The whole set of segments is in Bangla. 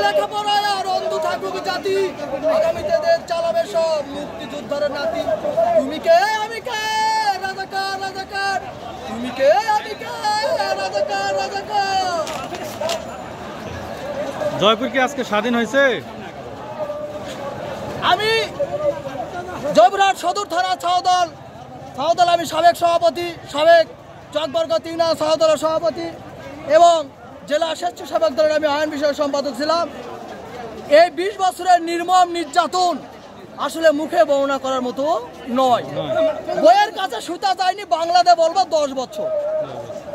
লেখাপড়ায় আর অন্ধ থাকুক জাতি, আগামীতে দেশ চালাবে সব মুক্তিযোদ্ধার নাতি। তুমি কে আমি কে, রাজাকার রাজাকার, তুমি কে আমি কে, রাজাকার রাজাকার। জয়পুর কি আজকে স্বাধীন হয়েছে? আমি জয়পুরহাট সদর থানা ছাউদল আমি সাবেক সভাপতি, সাবেক চকবর্গ 3 ছাউদলের সভাপতি এবং জেলা স্বেচ্ছাসেবক দলের আমি আইন বিষয়ক সম্পাদক ছিলাম। এই 20 বছরের নির্মম নির্যাতন আসলে মুখে বর্ণনা করার মতো নয়। বইয়ের কাছে সুতা যায়নি, বাংলাদেশ বলবো 10 বছর।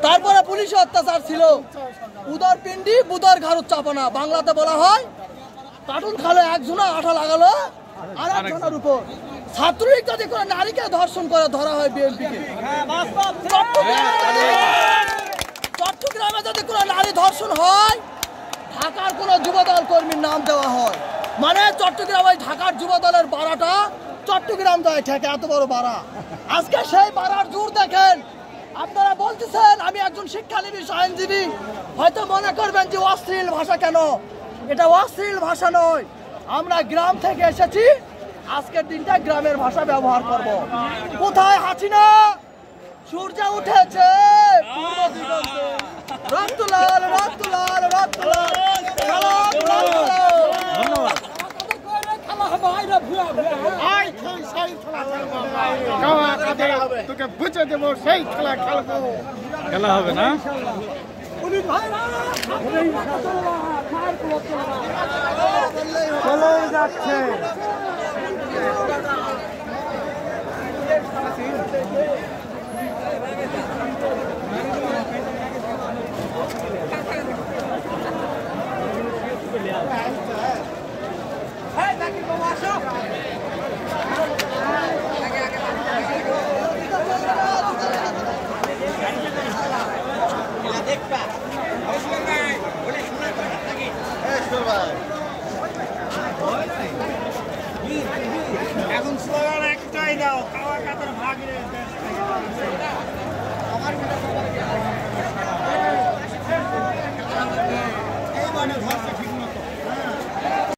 তারপরে পুলিশ অত্যাচার ছিল, উদর পিন্ডি বুদর ঘাড় চাপানা, বাংলাতে বলা হয় কার্টুন খালো একজনা আঠা লাগালো আর একজনের উপর। ছাত্রলীগ যদি কোনো নারীকে ধর্ষণ করে ধরা হয় বিএনপিকে। চট্টগ্রামে যদি কোনো নারী ধর্ষণ হয় ঢাকার কোনো যুবদল কর্মীর নাম দেওয়া হয়। মানে চট্টগ্রামে ঢাকার যুবদলের বাড়াটা চট্টগ্রাম যায় ঠেকে, এত বড় বাড়া। আজকে সেই বাড়ার জোর দেখেন। আপনারা বলতেছেন আমি একজন শিক্ষানবিশ আইনজীবী, হয়তো মনে করবেন যে অশ্লীল ভাষা। কেন? এটা অশ্লীল ভাষা নয়, আমরা গ্রাম থেকে এসেছি, আজকের দিনটা গ্রামের ভাষা ব্যবহার করব। কোথায় হাসিনা? সূর্য উঠেছে পূর্ব দিগন্তে, রক্তলাল রক্তলাল রক্তলাল, তোকে বুঝে দেবো সেই খেলা খেলবো। খেলা হবে না? চলে যাচ্ছে। এখন স্লোগান একটাই দাও, খাওয়া কাতার ভাগ